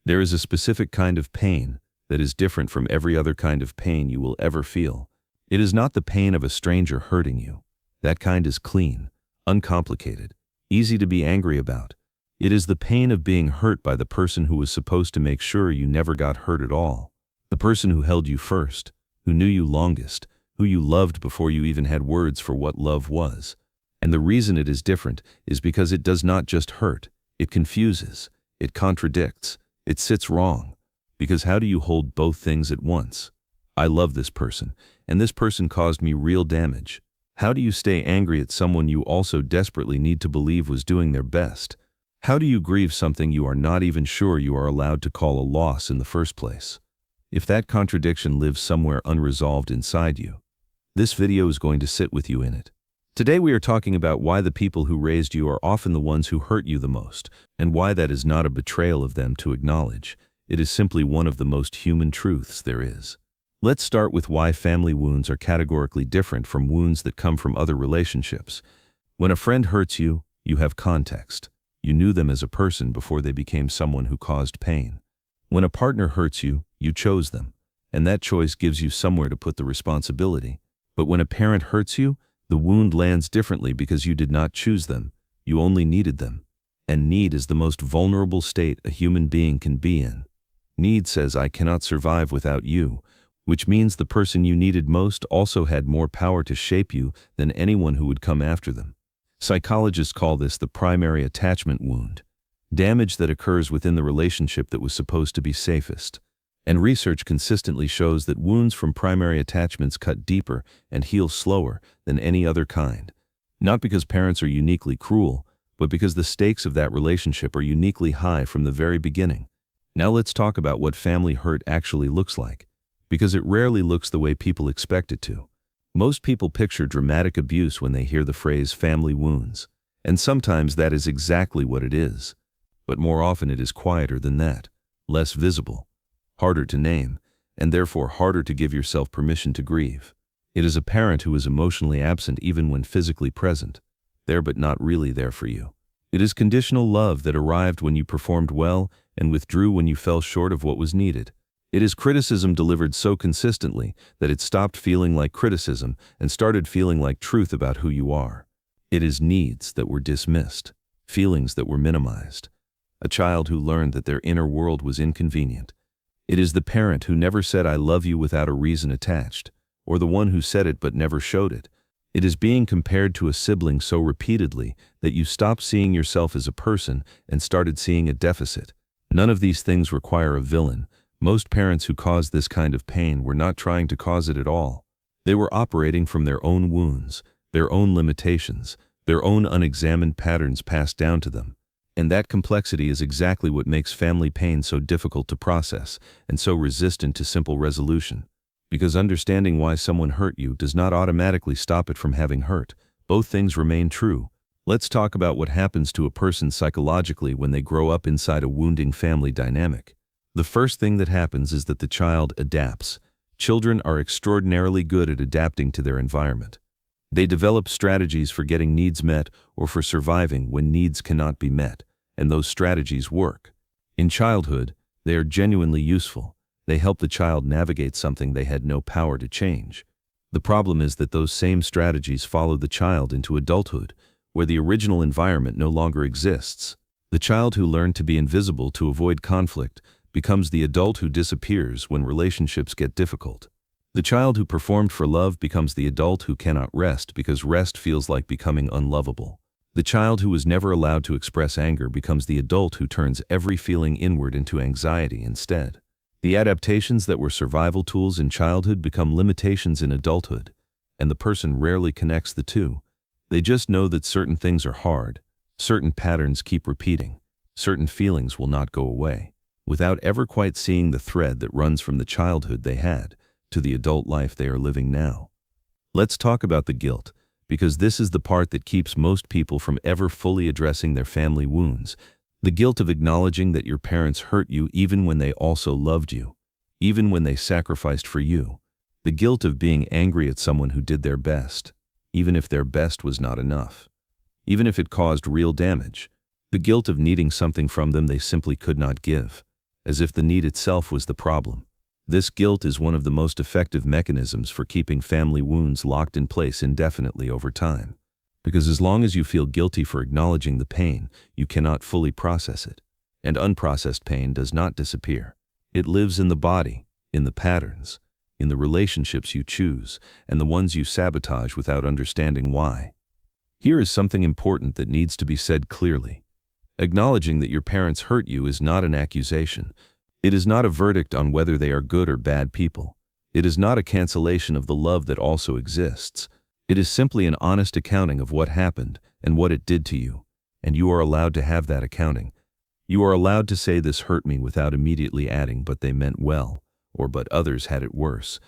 There is a specific kind of pain that is different from every other kind of pain you will ever feel. It is not the pain of a stranger hurting you. That kind is clean, uncomplicated, easy to be angry about. It is the pain of being hurt by the person who was supposed to make sure you never got hurt at all. The person who held you first, who knew you longest, who you loved before you even had words for what love was. And the reason it is different is because it does not just hurt, it confuses, it contradicts, it sits wrong. Because how do you hold both things at once? I love this person, and this person caused me real damage. How do you stay angry at someone you also desperately need to believe was doing their best? How do you grieve something you are not even sure you are allowed to call a loss in the first place? If that contradiction lives somewhere unresolved inside you, this video is going to sit with you in it. Today we are talking about why the people who raised you are often the ones who hurt you the most, and why that is not a betrayal of them to acknowledge. It is simply one of the most human truths there is. Let's start with why family wounds are categorically different from wounds that come from other relationships. When a friend hurts you, you have context. You knew them as a person before they became someone who caused pain. When a partner hurts you, you chose them, and that choice gives you somewhere to put the responsibility. But when a parent hurts you, the wound lands differently because you did not choose them, you only needed them. And need is the most vulnerable state a human being can be in. Need says, I cannot survive without you, which means the person you needed most also had more power to shape you than anyone who would come after them. Psychologists call this the primary attachment wound, damage that occurs within the relationship that was supposed to be safest. And research consistently shows that wounds from primary attachments cut deeper and heal slower than any other kind. Not because parents are uniquely cruel, but because the stakes of that relationship are uniquely high from the very beginning. Now let's talk about what family hurt actually looks like, because it rarely looks the way people expect it to. Most people picture dramatic abuse when they hear the phrase family wounds, and sometimes that is exactly what it is. But more often it is quieter than that, less visible, harder to name, and therefore harder to give yourself permission to grieve. It is a parent who is emotionally absent even when physically present, there but not really there for you. It is conditional love that arrived when you performed well and withdrew when you fell short of what was needed. It is criticism delivered so consistently that it stopped feeling like criticism and started feeling like truth about who you are. It is needs that were dismissed, feelings that were minimized. A child who learned that their inner world was inconvenient. It is the parent who never said I love you without a reason attached, or the one who said it but never showed it. It is being compared to a sibling so repeatedly that you stopped seeing yourself as a person and started seeing a deficit. None of these things require a villain. Most parents who caused this kind of pain were not trying to cause it at all. They were operating from their own wounds, their own limitations, their own unexamined patterns passed down to them. And that complexity is exactly what makes family pain so difficult to process and so resistant to simple resolution. Because understanding why someone hurt you does not automatically stop it from having hurt. Both things remain true. Let's talk about what happens to a person psychologically when they grow up inside a wounding family dynamic. The first thing that happens is that the child adapts. Children are extraordinarily good at adapting to their environment. They develop strategies for getting needs met or for surviving when needs cannot be met, and those strategies work. In childhood, they are genuinely useful. They help the child navigate something they had no power to change. The problem is that those same strategies follow the child into adulthood, where the original environment no longer exists. The child who learned to be invisible to avoid conflict becomes the adult who disappears when relationships get difficult. The child who performed for love becomes the adult who cannot rest because rest feels like becoming unlovable. The child who was never allowed to express anger becomes the adult who turns every feeling inward into anxiety instead. The adaptations that were survival tools in childhood become limitations in adulthood, and the person rarely connects the two. They just know that certain things are hard, certain patterns keep repeating, certain feelings will not go away, without ever quite seeing the thread that runs from the childhood they had to the adult life they are living now. Let's talk about the guilt, because this is the part that keeps most people from ever fully addressing their family wounds. The guilt of acknowledging that your parents hurt you even when they also loved you, even when they sacrificed for you. The guilt of being angry at someone who did their best, even if their best was not enough, even if it caused real damage. The guilt of needing something from them they simply could not give. as if the need itself was the problem. This guilt is one of the most effective mechanisms for keeping family wounds locked in place indefinitely over time. Because as long as you feel guilty for acknowledging the pain, you cannot fully process it. And unprocessed pain does not disappear. It lives in the body, in the patterns, in the relationships you choose, and the ones you sabotage without understanding why. Here is something important that needs to be said clearly. Acknowledging that your parents hurt you is not an accusation. It is not a verdict on whether they are good or bad people. It is not a cancellation of the love that also exists. It is simply an honest accounting of what happened and what it did to you, and you are allowed to have that accounting. You are allowed to say this hurt me without immediately adding but they meant well, or but others had it worse.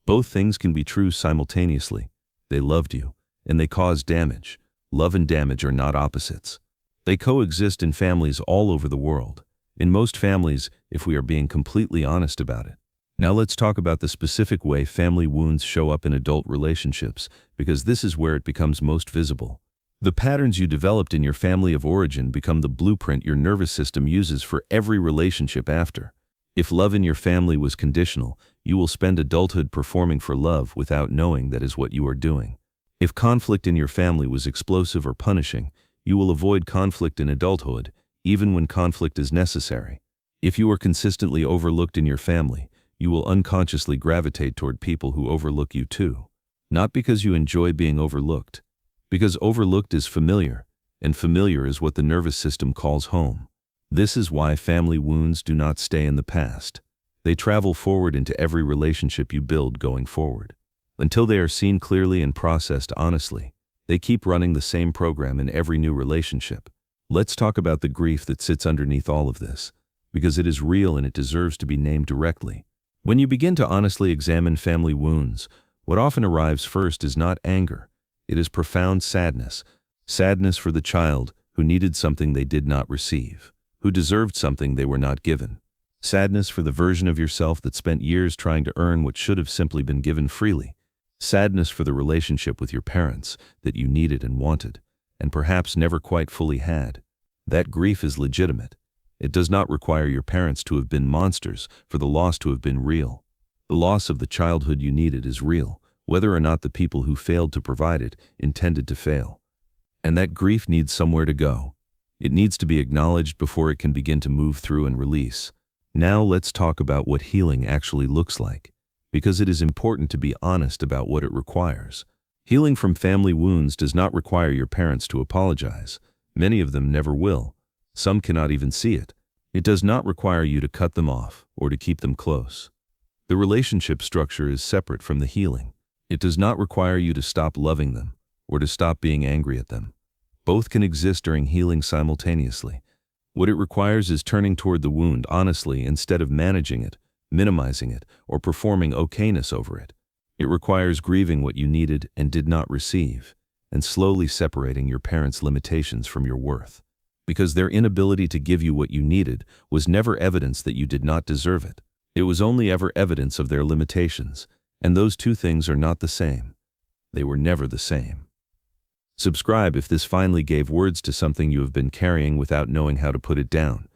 Both things can be true simultaneously. They loved you, and they caused damage. Love and damage are not opposites. They coexist in families all over the world. In most families, if we are being completely honest about it. Now let's talk about the specific way family wounds show up in adult relationships, because this is where it becomes most visible. The patterns you developed in your family of origin become the blueprint your nervous system uses for every relationship after. If love in your family was conditional, you will spend adulthood performing for love without knowing that is what you are doing. If conflict in your family was explosive or punishing, you will avoid conflict in adulthood, even when conflict is necessary. If you are consistently overlooked in your family, you will unconsciously gravitate toward people who overlook you too. Not because you enjoy being overlooked, because overlooked is familiar, and familiar is what the nervous system calls home. This is why family wounds do not stay in the past. They travel forward into every relationship you build going forward. Until they are seen clearly and processed honestly, they keep running the same program in every new relationship. Let's talk about the grief that sits underneath all of this, because it is real and it deserves to be named directly. When you begin to honestly examine family wounds, what often arrives first is not anger. It is profound sadness. Sadness for the child who needed something they did not receive, who deserved something they were not given. Sadness for the version of yourself that spent years trying to earn what should have simply been given freely. Sadness for the relationship with your parents that you needed and wanted, and perhaps never quite fully had. That grief is legitimate. It does not require your parents to have been monsters for the loss to have been real. The loss of the childhood you needed is real, whether or not the people who failed to provide it intended to fail. And that grief needs somewhere to go. It needs to be acknowledged before it can begin to move through and release. Now let's talk about what healing actually looks like, because it is important to be honest about what it requires. Healing from family wounds does not require your parents to apologize. Many of them never will. Some cannot even see it. It does not require you to cut them off or to keep them close. The relationship structure is separate from the healing. It does not require you to stop loving them or to stop being angry at them. Both can exist during healing simultaneously. What it requires is turning toward the wound honestly instead of managing it, minimizing it, or performing okayness over it. It requires grieving what you needed and did not receive, and slowly separating your parents' limitations from your worth. Because their inability to give you what you needed was never evidence that you did not deserve it. It was only ever evidence of their limitations, and those two things are not the same. They were never the same. Subscribe if this finally gave words to something you have been carrying without knowing how to put it down.